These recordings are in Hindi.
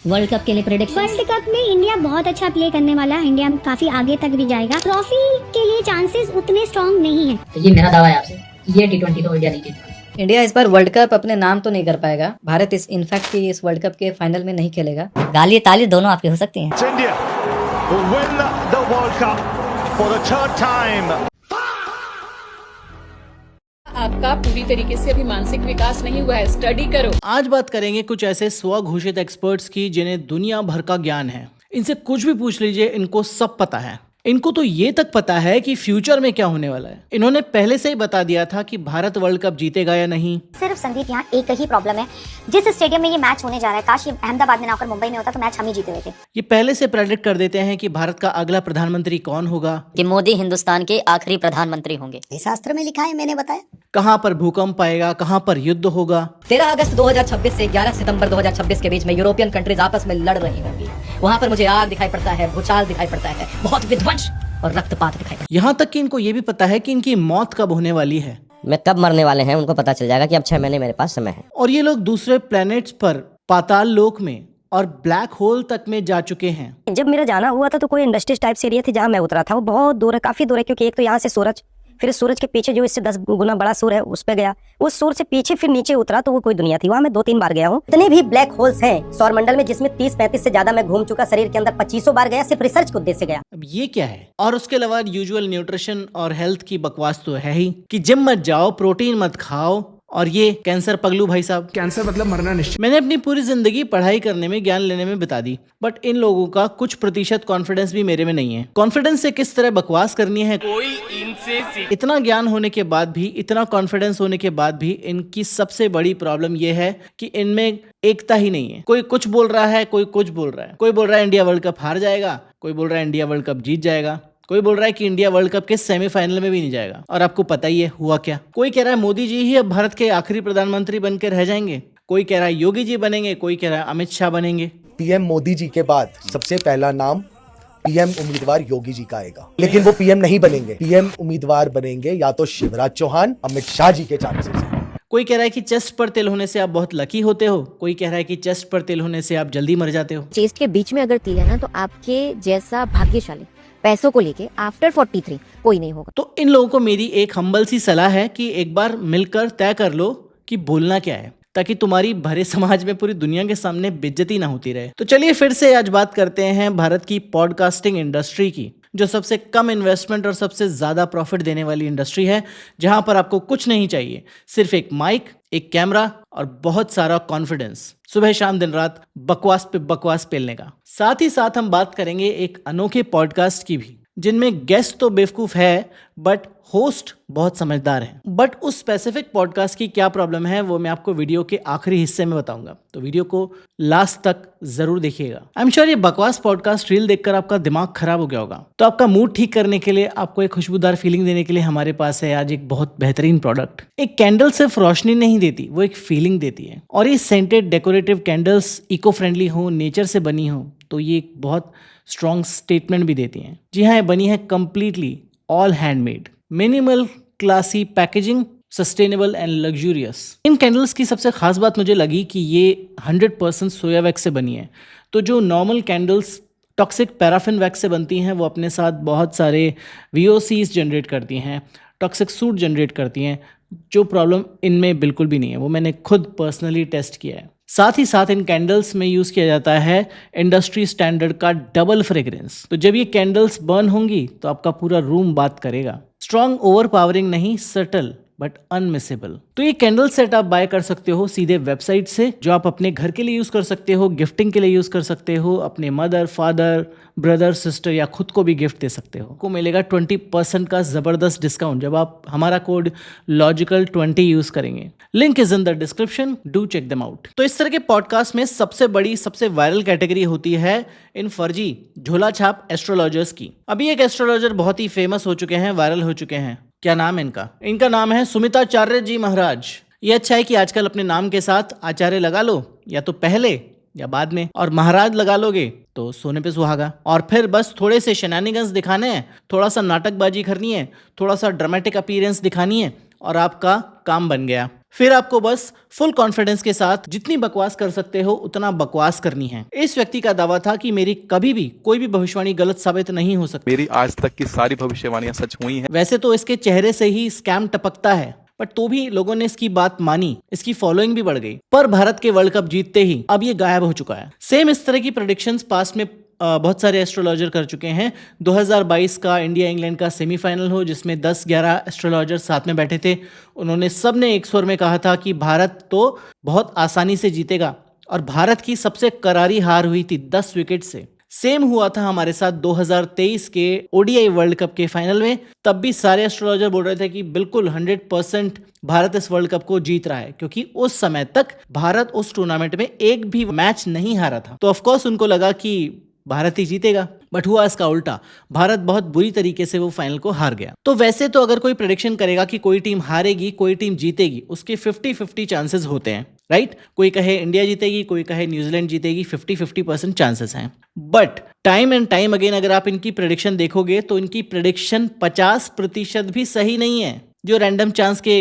वर्ल्ड कप के लिए प्रेडिक्शन? वर्ल्ड कप में इंडिया बहुत अच्छा प्ले करने वाला है, इंडिया काफी आगे तक भी जाएगा। ट्रॉफी के लिए चांसेस उतने स्ट्रॉन्ग नहीं है। तो ये मेरा दावा है आपसे, ये T20 तो इंडिया नहीं जीतेगा। इंडिया इस बार वर्ल्ड कप अपने नाम तो नहीं कर पाएगा। भारत इस वर्ल्ड कप के फाइनल में नहीं खेलेगा। गाली ताली दोनों आपकी हो सकती हैं। India will win the World Cup for the third time. आपका पूरी तरीके से अभी मानसिक विकास नहीं हुआ है, स्टडी करो। आज बात करेंगे कुछ ऐसे स्वघोषित एक्सपर्ट्स की जिन्हें दुनिया भर का ज्ञान है। इनसे कुछ भी पूछ लीजिए, इनको सब पता है। इनको तो ये तक पता है कि फ्यूचर में क्या होने वाला है। इन्होंने पहले से ही बता दिया था कि भारत वर्ल्ड कप जीतेगा या नहीं। सिर्फ संदीप, यहाँ एक ही प्रॉब्लम है, जिस स्टेडियम में ये मैच होने जा रहा है, काश ये अहमदाबाद में ना होकर मुंबई में होता तो मैच हम ही जीते हुए थे। ये पहले से प्रेडिक्ट कर देते हैं कि भारत का अगला प्रधानमंत्री कौन होगा, कि मोदी हिंदुस्तान के आखिरी प्रधानमंत्री होंगे। शास्त्र में लिखा है, मैंने बताया। कहाँ पर भूकंप आएगा, कहाँ पर युद्ध होगा। 13 अगस्त 2026 से 11 सितंबर 2026 के बीच में यूरोपियन कंट्रीज आपस में लड़ रही होंगी। वहाँ पर मुझे आग दिखाई पड़ता है, भूचाल दिखाई पड़ता है, बहुत विध्वंस और रक्तपात दिखाई पड़ता है। यहाँ तक कि इनको ये भी पता है कि इनकी मौत कब होने वाली है। मैं कब मरने वाले हैं उनको पता चल जाएगा कि अब 6 महीने मेरे पास समय है। और ये लोग दूसरे प्लैनेट्स पर, पाताल लोक में और ब्लैक होल तक में जा चुके हैं। जब मेरा जाना हुआ था तो कोई इंडस्ट्रीज टाइप से एरिया थी जहाँ मैं उतरा था, वो बहुत दूर है, काफी दूर है, क्योंकि एक तो यहाँ से सूरज, फिर सूरज के पीछे जो इससे 10 गुना बड़ा सूर है उस पे गया, उस सूर से पीछे फिर नीचे उतरा तो वो कोई दुनिया थी। वहाँ मैं 2-3 बार गया हूँ। इतने भी ब्लैक होल्स हैं सौरमंडल में जिसमें 30-35 से ज्यादा मैं घूम चुका। शरीर के अंदर 2500 बार गया, सिर्फ रिसर्च के उद्देश्य से गया। अब ये क्या है? और उसके अलावा यूजुअल न्यूट्रिशन और हेल्थ की बकवास तो है ही कि जिम मत जाओ, प्रोटीन मत खाओ, और ये कैंसर पगलू भाई साहब। कैंसर मतलब मरना निश्चित। मैंने अपनी पूरी जिंदगी पढ़ाई करने में, ज्ञान लेने में बिता दी, बट इन लोगों का कुछ प्रतिशत कॉन्फिडेंस भी मेरे में नहीं है। कॉन्फिडेंस से किस तरह बकवास करनी है, कोई इनसे इतना ज्ञान होने के बाद भी, इतना कॉन्फिडेंस होने के बाद भी इनकी सबसे बड़ी प्रॉब्लम ये है कि इनमें एकता ही नहीं है। कोई कुछ बोल रहा है, कोई कुछ बोल रहा है। कोई बोल रहा है इंडिया वर्ल्ड कप हार जाएगा, कोई बोल रहा है इंडिया वर्ल्ड कप जीत जाएगा, कोई बोल रहा है कि इंडिया वर्ल्ड कप के सेमीफाइनल में भी नहीं जाएगा। और आपको पता ही है हुआ क्या। कोई कह रहा है मोदी जी ही अब भारत के आखिरी प्रधानमंत्री बनकर रह जाएंगे, कोई कह रहा है योगी जी बनेंगे, कोई कह रहा है अमित शाह बनेंगे। पीएम मोदी जी के बाद सबसे पहला नाम पीएम उम्मीदवार योगी जी का आएगा, लेकिन वो पीएम नहीं बनेंगे। पीएम उम्मीदवार बनेंगे या तो शिवराज चौहान, अमित शाह जी के चांसेस हैं। कोई कह रहा है कि चेस्ट पर तिल होने से आप बहुत लकी होते हो, कोई कह रहा है कि चेस्ट पर तिल होने से आप जल्दी मर जाते हो। चेस्ट के बीच में अगर तिल है ना तो आपके जैसा भाग्यशाली पैसों को लेके आफ्टर 43 कोई नहीं होगा। तो इन लोगों को मेरी एक हम्बल सी सलाह है कि एक बार मिलकर तय कर लो कि बोलना क्या है, ताकि तुम्हारी भरे समाज में पूरी दुनिया के सामने बेइज्जती ना होती रहे। तो चलिए फिर से आज बात करते हैं भारत की पॉडकास्टिंग इंडस्ट्री की, जो सबसे कम इन्वेस्टमेंट और सबसे ज्यादा प्रॉफिट देने वाली इंडस्ट्री है, जहां पर आपको कुछ नहीं चाहिए, सिर्फ एक माइक, एक कैमरा और बहुत सारा कॉन्फिडेंस। सुबह शाम दिन रात बकवास पे बकवास पेलने का। साथ ही साथ हम बात करेंगे एक अनोखे पॉडकास्ट की भी, जिनमें गेस्ट तो बेवकूफ है बट होस्ट बहुत समझदार है। बट उस स्पेसिफिक पॉडकास्ट की क्या प्रॉब्लम है वो मैं आपको वीडियो के आखिरी हिस्से में बताऊंगा, तो वीडियो को लास्ट तक जरूर देखिएगा। आई एम श्योर ये बकवास पॉडकास्ट रील देखकर आपका दिमाग खराब हो गया होगा। तो आपका मूड ठीक करने के लिए, आपको एक खुशबूदार फीलिंग देने के लिए हमारे पास है आज एक बहुत बेहतरीन प्रोडक्ट। एक कैंडल सिर्फ रोशनी नहीं देती, वो एक फीलिंग देती है। और ये scented decorative candles eco friendly हो, नेचर से बनी हो, तो ये एक बहुत स्ट्रॉन्ग स्टेटमेंट भी देती हैं। जी हाँ, ये बनी है completely all handmade, minimal, classy packaging, sustainable and luxurious. In candles की सबसे खास बात मुझे लगी कि ये 100% सोया वैक्स से बनी है। तो जो normal candles toxic paraffin wax से बनती हैं, वो अपने साथ बहुत सारे VOCs जनरेट करती हैं, टॉक्सिक सूट जनरेट करती हैं, जो प्रॉब्लम इनमें बिल्कुल भी नहीं है। वो मैंने खुद पर्सनली टेस्ट किया है। साथ ही साथ इन कैंडल्स में यूज़ किया जाता है इंडस्ट्री स्टैंडर्ड का डबल फ्रेग्रेंस। तो जब ये कैंडल्स बर्न होंगी तो आपका पूरा रूम बात करेगा। स्ट्रॉन्ग, ओवर पावरिंग नहीं, सटल बट अनमिसेबल। तो ये कैंडल सेट आप बाय कर सकते हो सीधे वेबसाइट से, जो आप अपने घर के लिए यूज कर सकते हो, गिफ्टिंग के लिए यूज कर सकते हो, अपने मदर, फादर, ब्रदर, सिस्टर या खुद को भी गिफ्ट दे सकते हो। को मिलेगा 20% का जबरदस्त डिस्काउंट जब आप हमारा कोड LOGICAL20 यूज करेंगे। Link is in the description, do check them out. तो इस तरह के पॉडकास्ट में सबसे बड़ी, सबसे वायरल कैटेगरी होती है इन फर्जी झोला छाप एस्ट्रोलॉजर्स की। अभी एक एस्ट्रोलॉजर बहुत ही फेमस हो चुके हैं, वायरल हो चुके हैं। क्या नाम है इनका? इनका नाम है सुमिताचार्य जी महाराज। ये अच्छा है कि आजकल अपने नाम के साथ आचार्य लगा लो, या तो पहले या बाद में, और महाराज लगा लोगे तो सोने पे सुहागा। और फिर बस थोड़े से शेनानिगन्स दिखाने हैं, थोड़ा सा नाटकबाजी करनी है, थोड़ा सा ड्रामेटिक अपीयरेंस दिखानी है और आपका काम बन गया। फिर आपको बस फुल कॉन्फिडेंस के साथ जितनी बकवास कर सकते हो उतना बकवास करनी है। इस व्यक्ति का दावा था कि मेरी कभी भी कोई भी भविष्यवाणी गलत साबित नहीं हो सकती। मेरी आज तक की सारी भविष्यवाणियां सच हुई हैं। वैसे तो इसके चेहरे से ही स्कैम टपकता है, बट तो भी लोगों ने इसकी बात मानी, इसकी फॉलोइंग भी बढ़ गई। पर भारत के वर्ल्ड कप जीतते ही अब ये गायब हो चुका है। सेम इस तरह की प्रेडिक्शंस पास्ट में बहुत सारे एस्ट्रोलॉजर कर चुके हैं। 2022 का इंडिया इंग्लैंड का सेमीफाइनल हो जिसमें 10-11 एस्ट्रोलॉजर साथ में बैठे थे, उन्होंने सब ने एक स्वर में कहा था कि भारत तो बहुत आसानी से जीतेगा, और भारत की सबसे करारी हार हुई थी 10 विकेट से। सेम हुआ था हमारे साथ 2023 के ओडीआई वर्ल्ड कप के फाइनल में। तब भी सारे एस्ट्रोलॉजर बोल रहे थे कि बिल्कुल 100% भारत इस वर्ल्ड कप को जीत रहा है, क्योंकि उस समय तक भारत उस टूर्नामेंट में एक भी मैच नहीं हारा था। तो ऑफकोर्स उनको लगा कि भारत ही जीतेगा, बट हुआ इसका उल्टा। भारत बहुत बुरी तरीके से वो फाइनल को हार गया। तो वैसे तो अगर कोई प्रेडिक्शन करेगा कि कोई टीम हारेगी कोई टीम जीतेगी, उसके 50-50 चांसेस होते हैं, राइट? कोई कहे इंडिया जीतेगी, कोई कहे न्यूजीलैंड जीतेगी, 50-50% चांसेस हैं। But time and time again अगर आप इनकी प्रेडिक्शन देखोगे तो इनकी प्रेडिक्शन 50% भी सही नहीं है। जो रैंडम चांस के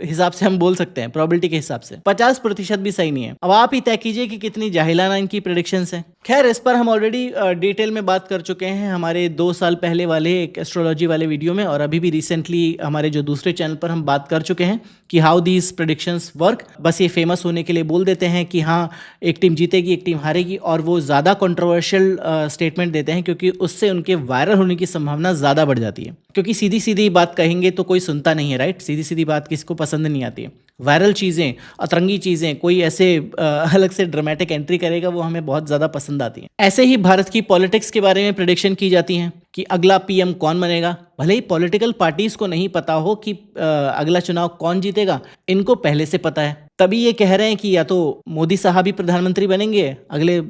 हिसाब से हम बोल सकते हैं, प्रोबेबिलिटी के हिसाब से 50% भी सही नहीं है। अब आप ही तय कीजिए कि कितनी जाहिलाना इनकी प्रेडिक्शंस हैं। खैर, इस पर हम ऑलरेडी डिटेल में बात कर चुके हैं हमारे 2 साल पहले वाले एक एस्ट्रोलॉजी वाले वीडियो में, और अभी भी रिसेंटली हमारे जो दूसरे चैनल पर हम बात कर चुके हैं कि हाउ दीज प्रेडिक्शंस वर्क। बस ये फेमस होने के लिए बोल देते हैं कि हाँ एक टीम जीतेगी एक टीम हारेगी, और वो ज़्यादा कंट्रोवर्शियल स्टेटमेंट देते हैं क्योंकि उससे उनके वायरल होने की संभावना ज़्यादा बढ़ जाती है। क्योंकि सीधी सीधी बात कहेंगे तो कोई सुनता नहीं है, राइट? सीधी सीधी बात किसी को पसंद नहीं आती है। वायरल चीज़ें, अतरंगी चीज़ें, कोई ऐसे अलग से ड्रामेटिक एंट्री करेगा वो हमें बहुत ज़्यादा पसंद आती है। ऐसे ही भारत की पॉलिटिक्स के बारे में प्रेडिक्शन की जाती हैं कि अगला पीएम कौन बनेगा। भले ही पॉलिटिकल पार्टीज को नहीं पता हो कि अगला चुनाव कौन जीतेगा, इनको पहले से पता है। तभी ये कह रहे हैं कि या तो मोदी साहब ही प्रधानमंत्री बनेंगे अगले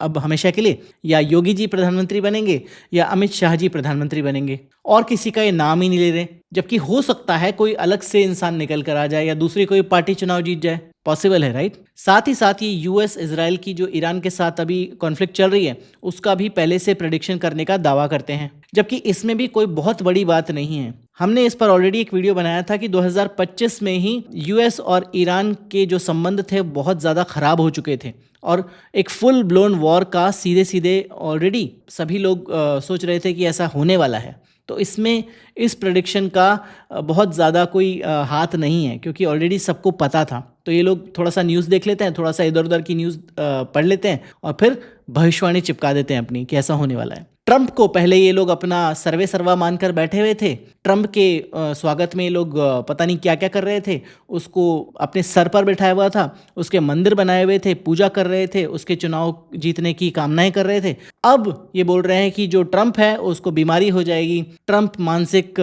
अब हमेशा के लिए, या योगी जी प्रधानमंत्री बनेंगे, या अमित शाह जी प्रधानमंत्री बनेंगे, और किसी का ये नाम ही नहीं ले रहे। जबकि हो सकता है कोई अलग से इंसान निकल कर आ जाए या दूसरी कोई पार्टी चुनाव जीत जाए, पॉसिबल है, राइट? साथ ही साथ ये यूएस इजराइल की जो ईरान के साथ अभी कॉन्फ्लिक्ट चल रही है उसका भी पहले से प्रेडिक्शन करने का दावा करते हैं, जबकि इसमें भी कोई बहुत बड़ी बात नहीं है। हमने इस पर ऑलरेडी एक वीडियो बनाया था कि 2025 में ही यूएस और ईरान के जो संबंध थे बहुत ज़्यादा खराब हो चुके थे, और एक फुल ब्लोन वॉर का सीधे सीधे ऑलरेडी सभी लोग सोच रहे थे कि ऐसा होने वाला है। तो इसमें इस प्रेडिक्शन का बहुत ज़्यादा कोई हाथ नहीं है, क्योंकि ऑलरेडी सबको पता था। तो ये लोग थोड़ा सा न्यूज़ देख लेते हैं, थोड़ा सा इधर उधर की न्यूज़ पढ़ लेते हैं, और फिर भविष्यवाणी चिपका देते हैं अपनी कि ऐसा होने वाला है। ट्रंप को पहले ये लोग अपना सर्वे सर्वा मानकर बैठे हुए थे। ट्रंप के स्वागत में ये लोग पता नहीं क्या क्या कर रहे थे। उसको अपने सर पर बैठाया हुआ था, उसके मंदिर बनाए हुए थे, पूजा कर रहे थे, उसके चुनाव जीतने की कामनाएं कर रहे थे। अब ये बोल रहे हैं कि जो ट्रंप है उसको बीमारी हो जाएगी, ट्रंप मानसिक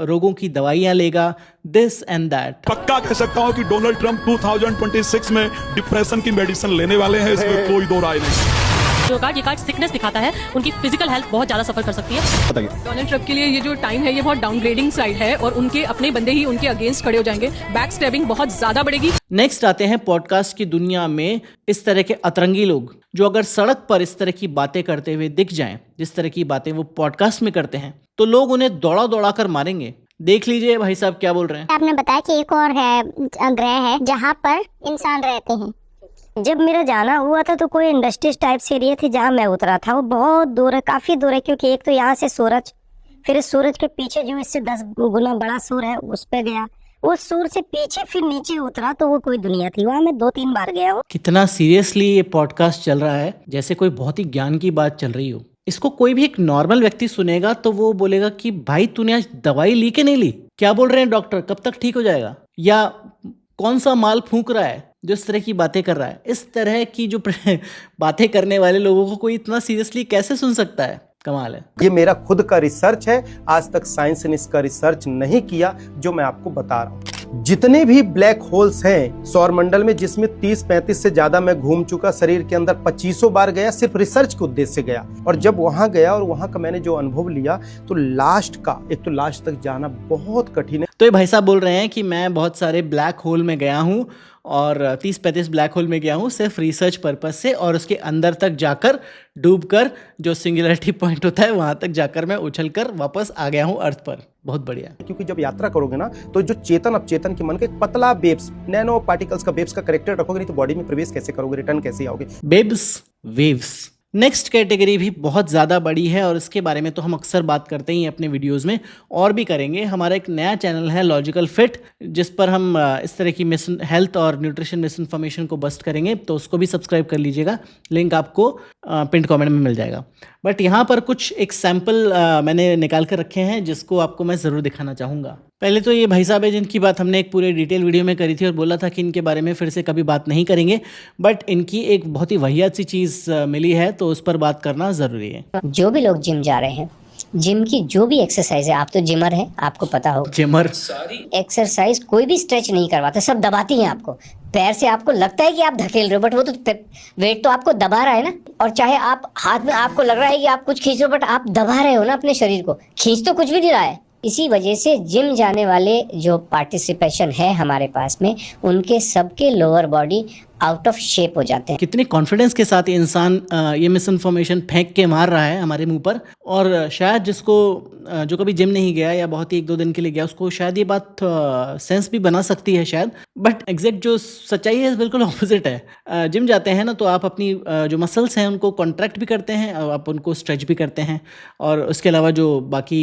रोगों की दवाइयां लेगा, दिस एंड दैट। पक्का कह सकता हूं कि डोनाल्ड ट्रंप 2026 में डिप्रेशन की मेडिसिन लेने वाले हैं, इसमें कोई दो राय नहीं। जो कार्ड, ये कार्ड सिकनेस दिखाता है, उनकी फिजिकल हेल्थ बहुत ज्यादा सफर कर सकती है। डोनाल्ड ट्रंप के लिए ये जो टाइम है ये बहुत डाउनग्रेडिंग साइड है, और उनके अपने बंदे ही उनके अगेंस्ट खड़े हो जाएंगे, बैक स्टैबिंग बहुत ज्यादा बढ़ेगी। नेक्स्ट आते हैं पॉडकास्ट की दुनिया में इस तरह के अतरंगी लोग जो अगर सड़क पर इस तरह की बातें करते हुए दिख जाएं, जिस तरह की बातें वो पॉडकास्ट में करते हैं, तो लोग उन्हें दौड़ा दौड़ा कर मारेंगे। देख लीजिए भाई साहब क्या बोल रहे हैं। आपने बताया कि एक और है ग्रह है जहाँ पर इंसान रहते हैं। जब मेरा जाना हुआ था तो कोई इंडस्ट्रीज टाइप से एरिया थी जहाँ मैं उतरा था, वो बहुत दूर है, काफ़ी दूर है, क्योंकि एक तो यहाँ से सूरज, फिर इस सूरज के पीछे जो इससे 10 गुना बड़ा सूर है उस पे गया, उस सूर से पीछे फिर नीचे उतरा तो वो कोई दुनिया थी, वहाँ मैं 2-3 बार गया हूँ। कितना सीरियसली ये पॉडकास्ट चल रहा है, जैसे कोई बहुत ही ज्ञान की बात चल रही हो। इसको कोई भी एक नॉर्मल व्यक्ति सुनेगा तो वो बोलेगा कि भाई तूने आज दवाई ली कि नहीं ली, क्या बोल रहे हैं डॉक्टर, कब तक ठीक हो जाएगा, या कौन सा माल फूंक रहा है जो इस तरह की बातें कर रहा है। इस तरह की जो बातें करने वाले लोगों को कोई इतना सीरियसली कैसे सुन सकता है, कमाल है। ये मेरा खुद का रिसर्च है, आज तक साइंस ने इसका रिसर्च नहीं किया जो मैं आपको बता रहा हूँ। जितने भी ब्लैक होल्स हैं सौरमंडल में, जिसमें 30-35 से ज्यादा मैं घूम चुका, शरीर के अंदर 2500 बार गया, सिर्फ रिसर्च के उद्देश्य से गया। और जब वहां गया और वहां का मैंने जो अनुभव लिया, तो लास्ट तक जाना बहुत कठिन है। तो ये भाई साहब बोल रहे हैं कि मैं बहुत सारे ब्लैक होल में गया हूँ और 30-35 ब्लैक होल में गया हूँ सिर्फ रिसर्च पर्पस से, और उसके अंदर तक जाकर डूबकर जो सिंगुलरिटी पॉइंट होता है वहाँ तक जाकर मैं उछलकर वापस आ गया हूँ अर्थ पर। बहुत बढ़िया। क्योंकि जब यात्रा करोगे ना तो जो चेतन अपचेतन के मन का एक पतला वेव्स, नैनो पार्टिकल्स का वेव्स का करेक्टर रखोगे, नहीं तो बॉडी में प्रवेश कैसे करोगे, रिटर्न कैसे आओगे। Waves, waves. नेक्स्ट कैटेगरी भी बहुत ज़्यादा बड़ी है और इसके बारे में तो हम अक्सर बात करते ही अपने वीडियोस में, और भी करेंगे। हमारा एक नया चैनल है लॉजिकल फिट, जिस पर हम इस तरह की हेल्थ और न्यूट्रिशन मिस इन्फॉर्मेशन को बस्ट करेंगे, तो उसको भी सब्सक्राइब कर लीजिएगा, लिंक आपको पिन कमेंट में मिल जाएगा। बट यहाँ पर कुछ एक सैम्पल मैंने निकाल कर रखे हैं जिसको आपको मैं ज़रूर दिखाना चाहूँगा। पहले तो ये भाई साहब है जिनकी बात हमने एक पूरे डिटेल वीडियो में करी थी और बोला था कि इनके बारे में फिर से कभी बात नहीं करेंगे, बट इनकी एक बहुत ही वाहियात सी चीज़ मिली है तो उस पर बात करना ज़रूरी है। जो भी लोग जिम जा रहे हैं, जिम की जो भी एक्सरसाइज है, आप तो जिमर हैं, आपको पता हो, जिमर एक्सरसाइज कोई भी स्ट्रेच नहीं करवाते, सब दबाती हैं आपको। पैर से आपको लगता है कि आप धकेल रहे हो, बट वो तो वेट तो आपको दबा रहा है ना। और चाहे आप हाथ में आपको लग रहा है कि आप कुछ खींच रहे हो, बट आप दबा रहे हो ना अपने शरीर को, खींच तो कुछ भी नहीं रहा है। इसी वजह से जिम जाने वाले जो पार्टिसिपेशन है हमारे पास में, उनके सबके lower body out of shape हो जाते हैं। कितने कॉन्फिडेंस के साथ ये इंसान ये मिस इन्फॉर्मेशन फेंक के मार रहा है हमारे मुंह पर, और शायद जिसको जो कभी जिम नहीं गया या बहुत ही 1-2 दिन के लिए गया, उसको शायद ये बात सेंस भी बना सकती है शायद, बट एग्जैक्ट जो सच्चाई है बिल्कुल ऑपोजिट है। जिम जाते हैं ना तो आप अपनी जो मसल्स हैं उनको कॉन्ट्रैक्ट भी करते हैं, आप उनको स्ट्रेच भी करते हैं, और उसके अलावा जो बाकी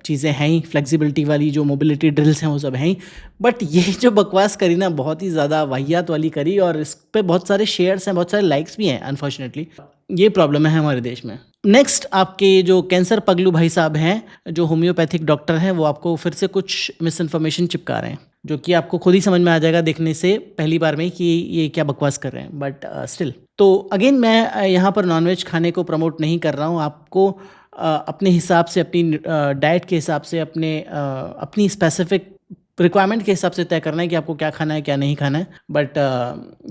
चीज़ें हैं ही, फ्लेक्सिबिलिटी वाली जो मोबिलिटी ड्रिल्स हैं वो सब हैं ही। बट ये जो बकवास करी ना, बहुत ही ज़्यादा वाहियात वाली करी, और इस पे बहुत सारे शेयर्स हैं, बहुत सारे लाइक्स भी हैं। अनफॉर्चुनेटली ये प्रॉब्लम है हमारे देश में। नेक्स्ट आपके जो कैंसर पगलू भाई साहब हैं, जो होम्योपैथिक डॉक्टर हैं, वो आपको फिर से कुछ मिस इन्फॉर्मेशन चिपका रहे हैं, जो कि आपको खुद ही समझ में आ जाएगा देखने से पहली बार में कि ये क्या बकवास कर रहे हैं, बट स्टिल। तो अगेन मैं यहाँ पर नॉनवेज खाने को प्रमोट नहीं कर रहा हूँ। आपको अपने हिसाब से, अपनी डाइट के हिसाब से, अपनी स्पेसिफिक रिक्वायरमेंट के हिसाब से तय करना है कि आपको क्या खाना है क्या नहीं खाना है। बट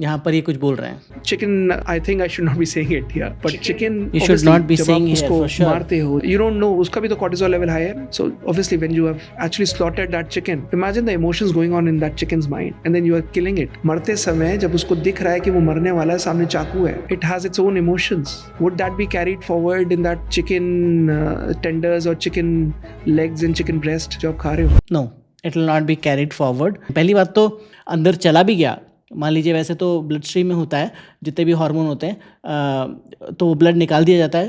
यहाँ पर ये कुछ बोल रहे हैं। Chicken, I think I should not be saying it here, but chicken you should not be saying here उसको फॉर श्योर। मारते हो, यू डोंट नो, उसका भी तो कॉर्टिसोल लेवल हाई है। So obviously when you have actually slaughtered that chicken, imagine the emotions going on in that chickens mind, and then you are killing it. मरते समय जब उसको दिख रहा है कि वो मरने वाला है, सामने चाकू है, it has its own emotions. Would that be carried forward in that chicken tenders और chicken legs and chicken breast जो आप खा रहे हो? No, it will not be carried forward. पहली बात तो अंदर चला भी गया, मान लीजिए, वैसे तो ब्लड स्ट्रीम में होता है, जितने भी हार्मोन होते हैं तो ब्लड निकाल दिया जाता है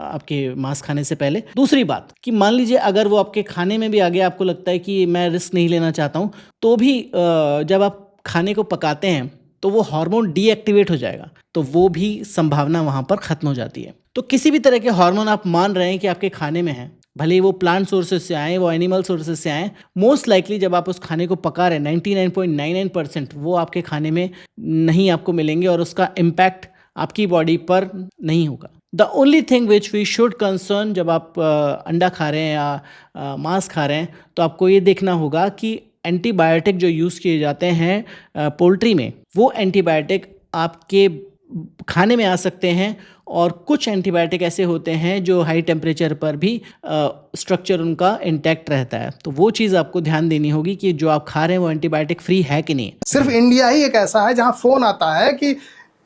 आपके मांस खाने से पहले। दूसरी बात कि मान लीजिए अगर वो आपके खाने में भी आ गया, आपको लगता है कि मैं रिस्क नहीं लेना चाहता हूँ, तो भी जब आप खाने को पकाते हैं तो वो हार्मोन डीएक्टिवेट हो जाएगा, तो वो भी संभावना वहाँ पर ख़त्म हो जाती है। तो किसी भी तरह के हार्मोन आप मान रहे हैं कि आपके खाने में है, भले ही वो प्लांट सोर्सेज से आए, वो एनिमल सोर्सेज से आए, मोस्ट लाइकली जब आप उस खाने को पका रहे हैं 99.99% वो आपके खाने में नहीं आपको मिलेंगे, और उसका इम्पैक्ट आपकी बॉडी पर नहीं होगा। The only thing which we should concern, जब आप अंडा खा रहे हैं या मांस खा रहे हैं, तो आपको ये देखना होगा कि एंटीबायोटिक जो यूज़ किए जाते हैं पोल्ट्री में, वो एंटीबायोटिक आपके खाने में आ सकते हैं, और कुछ एंटीबायोटिक ऐसे होते हैं जो हाई टेम्परेचर पर भी स्ट्रक्चर उनका इंटैक्ट रहता है। तो वो चीज़ आपको ध्यान देनी होगी कि जो आप खा रहे हैं वो एंटीबायोटिक फ्री है कि नहीं। सिर्फ इंडिया ही एक ऐसा है जहां फोन आता है कि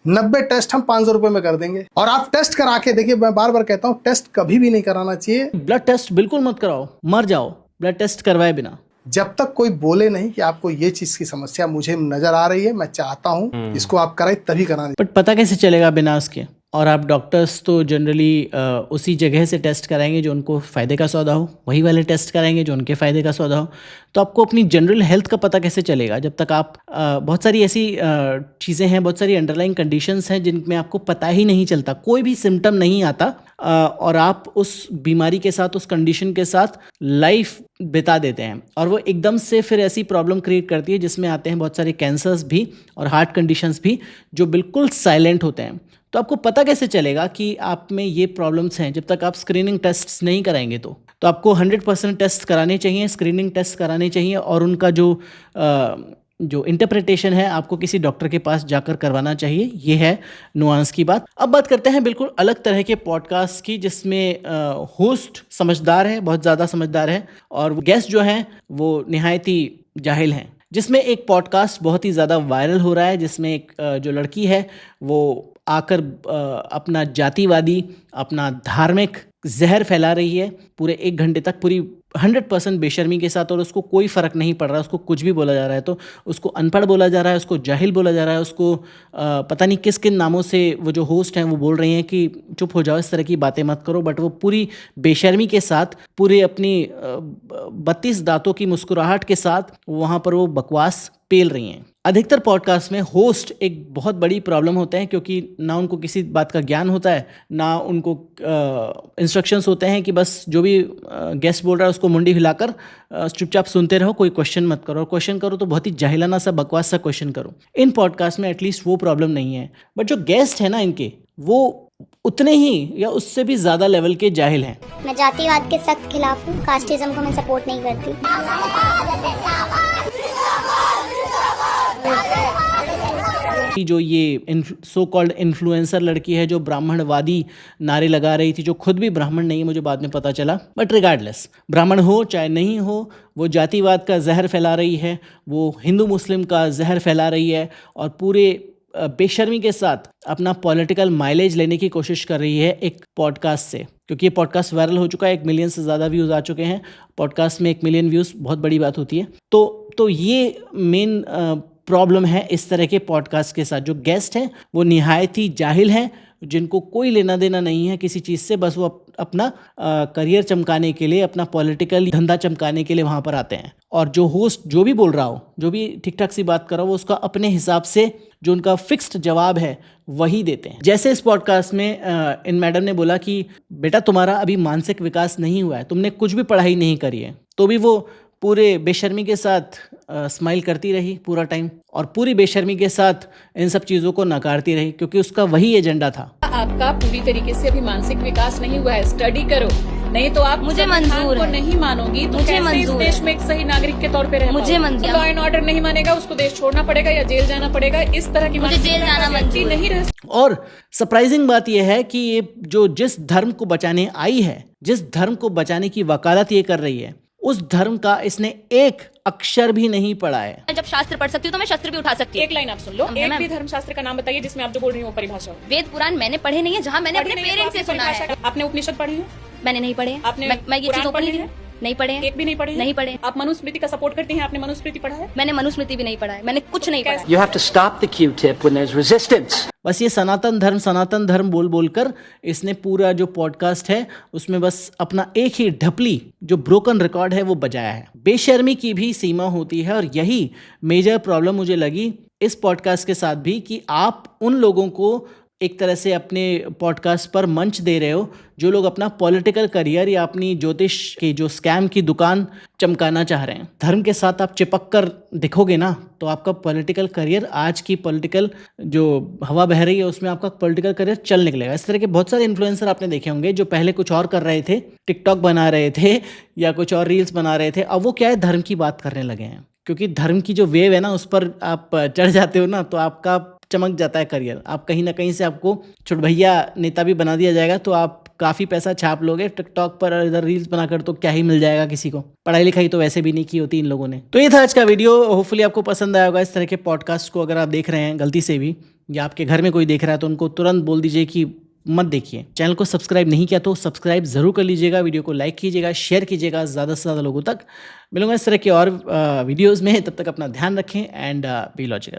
90 टेस्ट हम 500 रुपए में कर देंगे, और आप टेस्ट करा के देखिए। मैं बार बार कहता हूँ, टेस्ट कभी भी नहीं कराना चाहिए। ब्लड टेस्ट बिल्कुल मत कराओ, मर जाओ ब्लड टेस्ट करवाए बिना। जब तक कोई बोले नहीं कि आपको ये चीज की समस्या मुझे नजर आ रही है, मैं चाहता हूँ इसको आप कराए, तभी कराना। बट पता कैसे चलेगा बिना उसके? और आप डॉक्टर्स तो जनरली उसी जगह से टेस्ट कराएंगे जो उनको फ़ायदे का सौदा हो, वही वाले टेस्ट कराएंगे जो उनके फ़ायदे का सौदा हो। तो आपको अपनी जनरल हेल्थ का पता कैसे चलेगा जब तक आप बहुत सारी ऐसी चीज़ें हैं, बहुत सारी अंडरलाइंग कंडीशंस हैं जिनमें आपको पता ही नहीं चलता, कोई भी सिम्टम नहीं आता, और आप उस बीमारी के साथ, उस कंडीशन के साथ लाइफ बिता देते हैं, और वो एकदम से फिर ऐसी प्रॉब्लम क्रिएट करती है जिसमें आते हैं बहुत सारे कैंसर्स भी और हार्ट कंडीशंस भी जो बिल्कुल साइलेंट होते हैं। तो आपको पता कैसे चलेगा कि आप में ये प्रॉब्लम्स हैं जब तक आप स्क्रीनिंग टेस्ट्स नहीं कराएंगे? तो आपको 100% टेस्ट कराने चाहिए, स्क्रीनिंग टेस्ट कराने चाहिए, और उनका जो इंटरप्रिटेशन है आपको किसी डॉक्टर के पास जाकर करवाना चाहिए। ये है नुआंस की बात। अब बात करते हैं बिल्कुल अलग तरह के पॉडकास्ट की, जिसमें होस्ट समझदार है, बहुत ज़्यादा समझदार है, और गेस्ट जो हैं वो निहायती जाहिल हैं। जिसमें एक पॉडकास्ट बहुत ही ज़्यादा वायरल हो रहा है, जिसमें एक जो लड़की है वो आकर अपना जातिवादी, अपना धार्मिक जहर फैला रही है पूरे 1 घंटे तक, पूरी 100% बेशर्मी के साथ, और उसको कोई फ़र्क नहीं पड़ रहा, उसको कुछ भी बोला जा रहा है तो उसको अनपढ़ बोला जा रहा है, उसको जाहिल बोला जा रहा है, उसको पता नहीं किस किन नामों से वो जो होस्ट हैं वो बोल रही हैं कि चुप हो जाओ, इस तरह की बातें मत करो, बट वो पूरी बेशर्मी के साथ, पूरे अपनी 32 दांतों की मुस्कुराहट के साथ वहाँ पर वो बकवास पेल रही हैं। अधिकतर पॉडकास्ट में होस्ट एक बहुत बड़ी प्रॉब्लम होते हैं, क्योंकि ना उनको किसी बात का ज्ञान होता है, ना उनको इंस्ट्रक्शंस होते हैं कि बस जो भी गेस्ट बोल रहा है उसको मुंडी हिलाकर चुपचाप सुनते रहो, कोई क्वेश्चन मत करो, और क्वेश्चन करो तो बहुत ही जाहिलाना सा बकवास सा क्वेश्चन करो। इन पॉडकास्ट में एटलीस्ट वो प्रॉब्लम नहीं है, बट जो गेस्ट है ना इनके, वो उतने ही या उससे भी ज़्यादा लेवल के जाहिल हैं। मैं जातिवाद के सख्त खिलाफ हूँ, कास्टिज्म को मैं सपोर्ट नहीं करती। जो ये सो कॉल्ड इन्फ्लुएंसर लड़की है जो ब्राह्मणवादी नारे लगा रही थी, जो खुद भी ब्राह्मण नहीं है, मुझे बाद में पता चला, बट रिगार्डलेस, ब्राह्मण हो चाहे नहीं हो, वो जातिवाद का जहर फैला रही है, वो हिंदू मुस्लिम का जहर फैला रही है, और पूरे बेशर्मी के साथ अपना पॉलिटिकल माइलेज लेने की कोशिश कर रही है एक पॉडकास्ट से, क्योंकि ये पॉडकास्ट वायरल हो चुका है, 1 मिलियन से ज़्यादा व्यूज़ आ चुके हैं। पॉडकास्ट में 1 मिलियन व्यूज़ बहुत बड़ी बात होती है। तो ये मेन प्रॉब्लम है इस तरह के पॉडकास्ट के साथ। जो गेस्ट हैं वो निहायत ही जाहिल हैं, जिनको कोई लेना देना नहीं है किसी चीज़ से, बस वो अपना करियर चमकाने के लिए, अपना पॉलिटिकल धंधा चमकाने के लिए वहाँ पर आते हैं, और जो होस्ट जो भी बोल रहा हो, जो भी ठीक ठाक सी बात कर रहा हो, वो उसका अपने हिसाब से जो उनका फिक्स्ड जवाब है वही देते हैं। जैसे इस पॉडकास्ट में इन मैडम ने बोला कि बेटा तुम्हारा अभी मानसिक विकास नहीं हुआ है, तुमने कुछ भी पढ़ाई नहीं करी है, तो भी वो पूरे बेशर्मी के साथ स्माइल करती रही पूरा टाइम, और पूरी बेशर्मी के साथ इन सब चीज़ों को नकारती रही, क्योंकि उसका वही एजेंडा था। आपका पूरी तरीके से अभी मानसिक विकास नहीं हुआ है, स्टडी करो, नहीं तो आप मुझे मंजूर को है, नहीं मानोगी तो मुझे कैसे इस मंजूर देश है, में एक सही नागरिक के तौर पे रह मुझे मंजूर, लॉ एंड ऑर्डर नहीं मानेगा, उसको देश छोड़ना पड़ेगा या जेल जाना पड़ेगा, इस तरह की मुझे जेल जाना मंजूर नहीं रह। और सरप्राइजिंग बात यह है कि ये जो जिस धर्म को बचाने आई है, जिस धर्म को बचाने की वकालत ये कर रही है, उस धर्म का इसने एक अक्षर भी नहीं पढ़ा है। मैं जब शास्त्र पढ़ सकती हूँ तो मैं शस्त्र भी उठा सकती हूँ। एक लाइन आप सुन लो, एक भी धर्मशास्त्र का नाम बताइए जिसमें आप जो बोल रही हो परिभाषा। वेद पुराण मैंने पढ़े नहीं है, जहाँ मैंने अपने पेरेंट्स से सुना है। आपने उपनिषद पढ़ी है? मैंने नहीं पढ़े। आपने मैं ये चीज पढ़ी है? नहीं पढ़े। एक भी नहीं पढ़े? नहीं पढ़े। आप मनुस्मृति का सपोर्ट करती हैं? आपने मनुस्मृति पढ़ा है? मैंने मनुस्मृति भी नहीं पढ़ा है, मैंने कुछ नहीं पढ़ा। You have to stop the Q-tip when there's resistance. बस ये सनातन धर्म बोल बोलकर इसने पूरा जो पॉडकास्ट है उसमें बस अपना एक ही ढपली जो ब्रोकन रिकॉर्ड है वो बजाया है। बेशर्मी की भी सीमा होती है, और यही मेजर प्रॉब्लम मुझे लगी इस पॉडकास्ट के साथ भी, कि आप उन लोगों को एक तरह से अपने पॉडकास्ट पर मंच दे रहे हो जो लोग अपना पॉलिटिकल करियर या अपनी ज्योतिष की जो स्कैम की दुकान चमकाना चाह रहे हैं। धर्म के साथ आप चिपक कर दिखोगे ना तो आपका पॉलिटिकल करियर, आज की पॉलिटिकल जो हवा बह रही है उसमें आपका पॉलिटिकल करियर चल निकलेगा। इस तरह के बहुत सारे इन्फ्लुएंसर आपने देखे होंगे जो पहले कुछ और कर रहे थे, टिकटॉक बना रहे थे या कुछ और रील्स बना रहे थे, अब वो क्या है धर्म की बात करने लगे हैं, क्योंकि धर्म की जो वेव है ना उस पर आप चढ़ जाते हो ना तो आपका चमक जाता है करियर। आप कहीं ना कहीं से आपको छुटभैया नेता भी बना दिया जाएगा तो आप काफ़ी पैसा छाप लोगे टिकटॉक पर, इधर रील्स बनाकर तो क्या ही मिल जाएगा किसी को। पढ़ाई लिखाई तो वैसे भी नहीं की होती इन लोगों ने। तो ये था आज का वीडियो, होपफुली आपको पसंद आया होगा। इस तरह के पॉडकास्ट को अगर आप देख रहे हैं गलती से भी, या आपके घर में कोई देख रहा है तो उनको तुरंत बोल दीजिए कि मत देखिए। चैनल को सब्सक्राइब नहीं किया तो सब्सक्राइब जरूर कर लीजिएगा, वीडियो को लाइक कीजिएगा, शेयर कीजिएगा ज़्यादा से ज़्यादा लोगों तक। मिलूंगा इस तरह के और वीडियोज़ में, तब तक अपना ध्यान रखें एंड बी लॉजिकल।